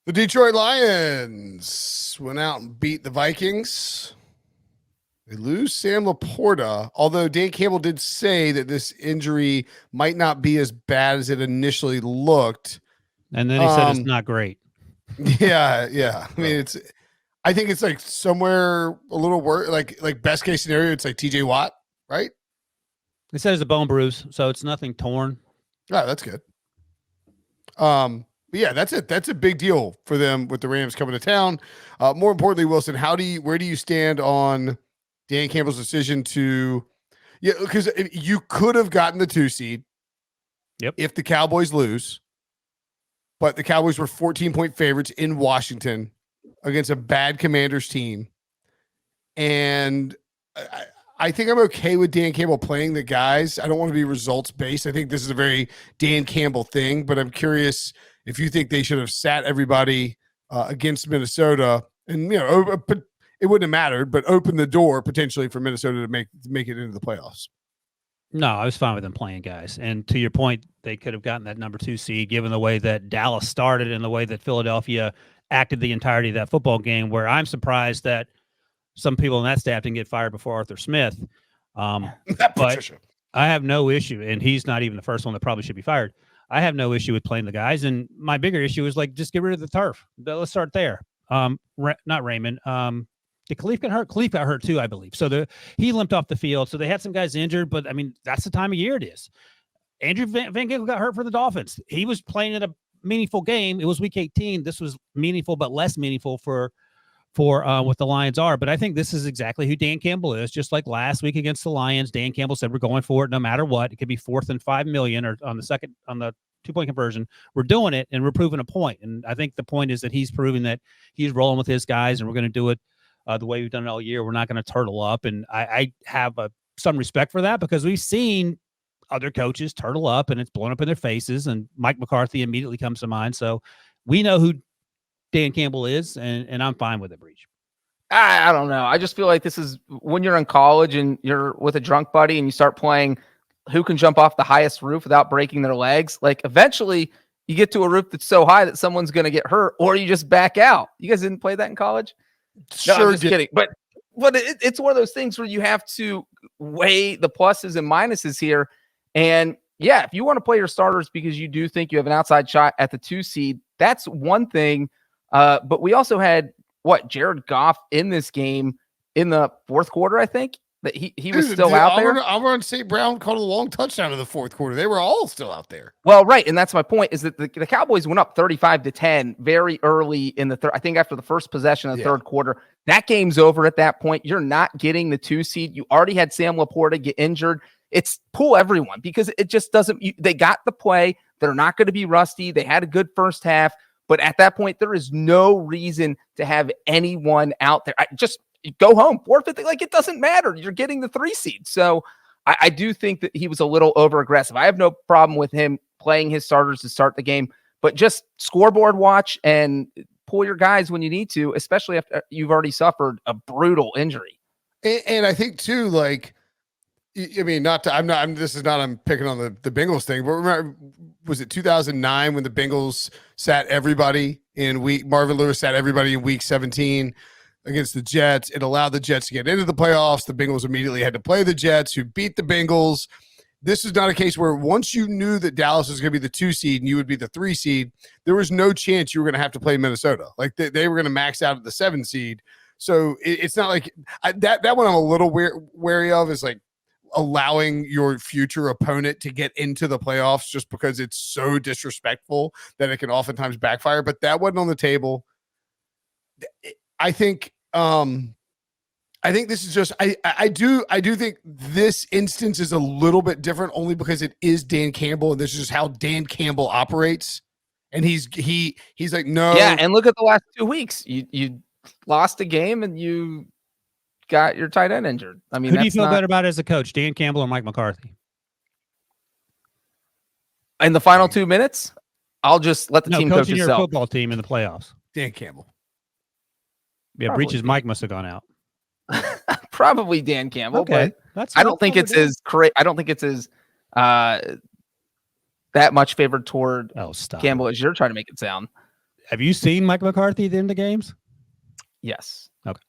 The Detroit Lions went out and beat the Vikings. They lose Sam LaPorta, although Dan Campbell did say that this injury might not be as bad as it initially looked. And then he said it's not great. Yeah. I mean, I think it's like somewhere a little worse. Like best case scenario, it's like TJ Watt, right? He said it's a bone bruise, so it's nothing torn. Yeah, that's good. But yeah, that's it. That's a big deal for them with the Rams coming to town. More importantly, Wilson, where do you stand on Dan Campbell's decision to? Yeah, because you could have gotten the 2 seed. Yep. If the Cowboys lose, but the Cowboys were 14-point favorites in Washington against a bad Commanders team, and I think I'm okay with Dan Campbell playing the guys. I don't want to be results based. I think this is a very Dan Campbell thing, but I'm curious if you think they should have sat everybody against Minnesota, and it wouldn't have mattered, but open the door potentially for Minnesota to make it into the playoffs. No, I was fine with them playing guys. And to your point, they could have gotten that number 2 seed given the way that Dallas started and the way that Philadelphia acted the entirety of that football game, where I'm surprised that some people in that staff didn't get fired before Arthur Smith. But I have no issue, and he's not even the first one that probably should be fired. I have no issue with playing the guys, and my bigger issue is like just get rid of the turf. Let's start there. Not Raymond. Did Khalif get hurt? Khalif got hurt too, I believe. So he limped off the field. So they had some guys injured, but I mean that's the time of year it is. Andrew Van Ginkel got hurt for the Dolphins. He was playing in a meaningful game. It was Week 18. This was meaningful, but less meaningful for what the Lions are. But I think this is exactly who Dan Campbell is. Just like last week against the Lions, Dan Campbell said, we're going for it no matter what. It could be 4th and 5 million or on the 2-point conversion. We're doing it and we're proving a point. And I think the point is that he's proving that he's rolling with his guys and we're going to do it the way we've done it all year. We're not going to turtle up. And I have some respect for that because we've seen other coaches turtle up and it's blown up in their faces. And Mike McCarthy immediately comes to mind. So we know who Dan Campbell is, and I'm fine with it, Breach. I don't know. I just feel like this is when you're in college and you're with a drunk buddy and you start playing who can jump off the highest roof without breaking their legs. Like eventually you get to a roof that's so high that someone's going to get hurt or you just back out. You guys didn't play that in college? No, I'm just kidding. But it's one of those things where you have to weigh the pluses and minuses here. And yeah, if you want to play your starters because you do think you have an outside shot at the 2 seed, that's one thing. But we also had Jared Goff in this game in the 4th quarter. I think that he was still out there. Auburn St. Brown caught a long touchdown in the 4th quarter. They were all still out there. Well, right. And that's my point is that the Cowboys went up 35-10 very early in the third. I think after the first possession of the 3rd quarter, that game's over at that point. You're not getting the 2 seed. You already had Sam LaPorta get injured. It's pull everyone because it just doesn't, they got the play. They're not going to be rusty. They had a good first half. But at that point, there is no reason to have anyone out there. Just go home, forfeit. Like, it doesn't matter. You're getting the 3 seed. So I do think that he was a little over aggressive. I have no problem with him playing his starters to start the game, but just scoreboard watch and pull your guys when you need to, especially after you've already suffered a brutal injury. And I think too, like, I mean, I'm picking on the Bengals thing, but remember, was it 2009 when the Bengals sat everybody Marvin Lewis sat everybody in week 17 against the Jets? It allowed the Jets to get into the playoffs. The Bengals immediately had to play the Jets, who beat the Bengals. This is not a case where once you knew that Dallas was going to be the 2 seed and you would be the 3 seed, there was no chance you were going to have to play Minnesota. Like they were going to max out at the 7 seed. So it's not like that one I'm a little wary of is like, allowing your future opponent to get into the playoffs just because it's so disrespectful that it can oftentimes backfire. But that wasn't on the table. I think this is just, I do think this instance is a little bit different only because it is Dan Campbell and this is just how Dan Campbell operates. And he's like, no. Yeah. And look at the last 2 weeks. You lost a game and you got your tight end injured. I mean, who do you feel better about as a coach, Dan Campbell or Mike McCarthy? In the final 2 minutes, I'll just let the team coach coaching itself. Your football team in the playoffs. Dan Campbell. Yeah, probably. Breach's Mike must have gone out. Probably Dan Campbell. Okay, but I don't think it's as correct. I don't think it's as that much favored toward Campbell as you're trying to make it sound. have you seen Mike McCarthy at the end of games? Yes. Okay.